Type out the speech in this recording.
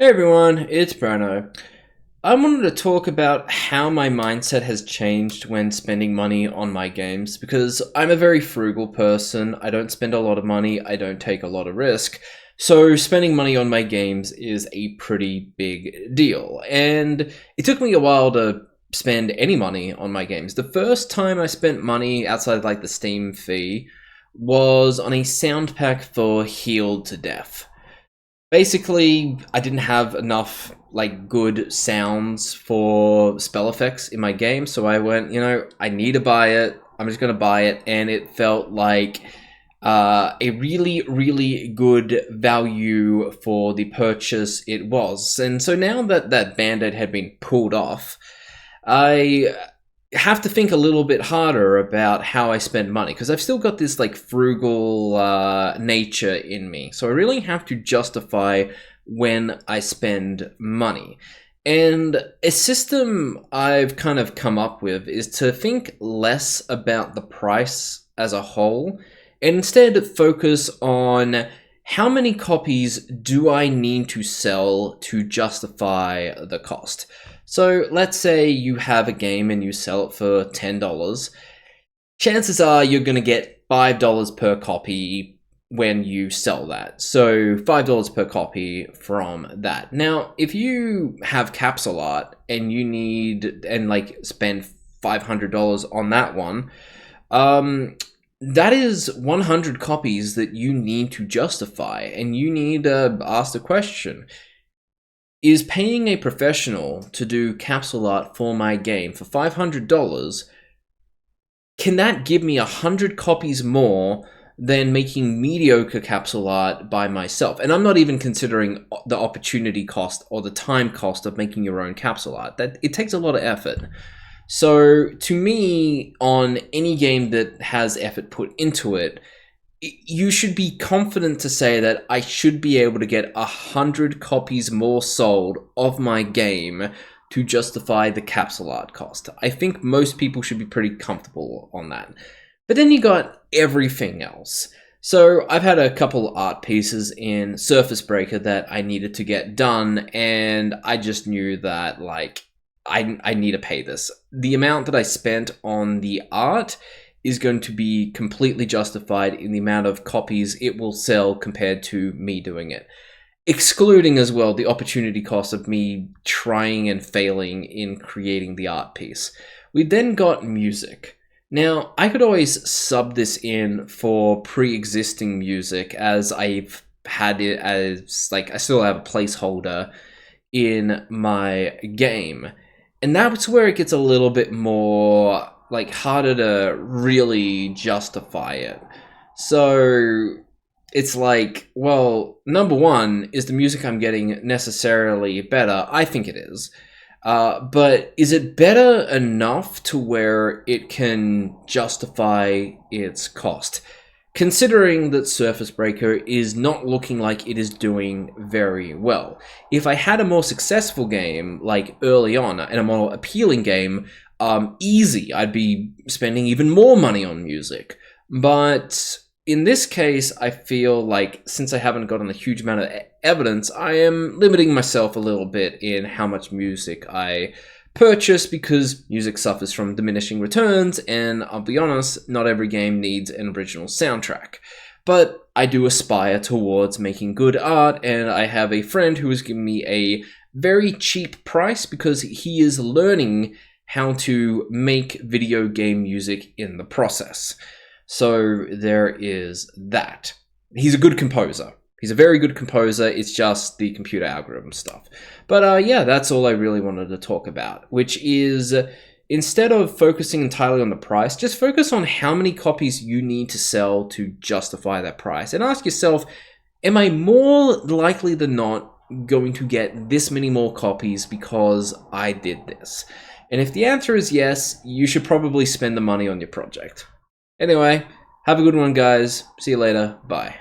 Hey everyone, it's Bruno. I wanted to talk about how my mindset has changed when spending money on my games because I'm a very frugal person. I don't spend a lot of money, I don't take a lot of risk. So spending money on my games is a pretty big deal. And it took me a while to spend any money on my games. The first time I spent money outside of like the Steam fee was on a sound pack for Healed to Death. Basically, I didn't have enough like good sounds for spell effects in my game, so I went, I need to buy it. I'm just gonna buy it, and it felt like a really, really good value for the purchase it was. And so now that that band-aid had been pulled off, I have to think a little bit harder about how I spend money because I've still got this like frugal nature in me. So I really have to justify when I spend money. And a system I've kind of come up with is to think less about the price as a whole and instead focus on how many copies do I need to sell to justify the cost. So let's say you have a game and you sell it for $10. Chances are you're going to get $5 per copy when you sell that. So $5 per copy from that. Now, if you have capsule art and you need and like spend $500 on that one, that is 100 copies that you need to justify, and you need to ask the question: is paying a professional to do capsule art for my game for $500, can that give me 100 copies more than making mediocre capsule art by myself? And I'm not even considering the opportunity cost or the time cost of making your own capsule art. That it takes a lot of effort. So to me, on any game that has effort put into it, you should be confident to say that I should be able to get 100 copies more sold of my game to justify the capsule art cost. I think most people should be pretty comfortable on that. But then you got everything else. So I've had a couple art pieces in Surface Breaker that I needed to get done, and I just knew that like I need to pay this. The amount that I spent on the art is going to be completely justified in the amount of copies it will sell compared to me doing it. Excluding as well the opportunity cost of me trying and failing in creating the art piece. We then got music. Now, I could always sub this in for pre-existing music, as I've had it as, like, I still have a placeholder in my game. And that's where it gets a little bit more like harder to really justify it. So it's like, well, number one, is the music I'm getting necessarily better? I think it is. But is it better enough to where it can justify its cost? Considering that Surface Breaker is not looking like it is doing very well. If I had a more successful game, like early on, and a more appealing game, easy, I'd be spending even more money on music. But in this case, I feel like since I haven't gotten a huge amount of evidence, I am limiting myself a little bit in how much music I purchase because music suffers from diminishing returns, and I'll be honest, not every game needs an original soundtrack. But I do aspire towards making good art, and I have a friend who has given me a very cheap price because he is learning how to make video game music in the process. So there is that. He's a good composer. He's a very good composer, it's just the computer algorithm stuff. But yeah, that's all I really wanted to talk about, which is instead of focusing entirely on the price, just focus on how many copies you need to sell to justify that price. And ask yourself, am I more likely than not going to get this many more copies because I did this? And if the answer is yes, you should probably spend the money on your project. Anyway, have a good one, guys. See you later. Bye.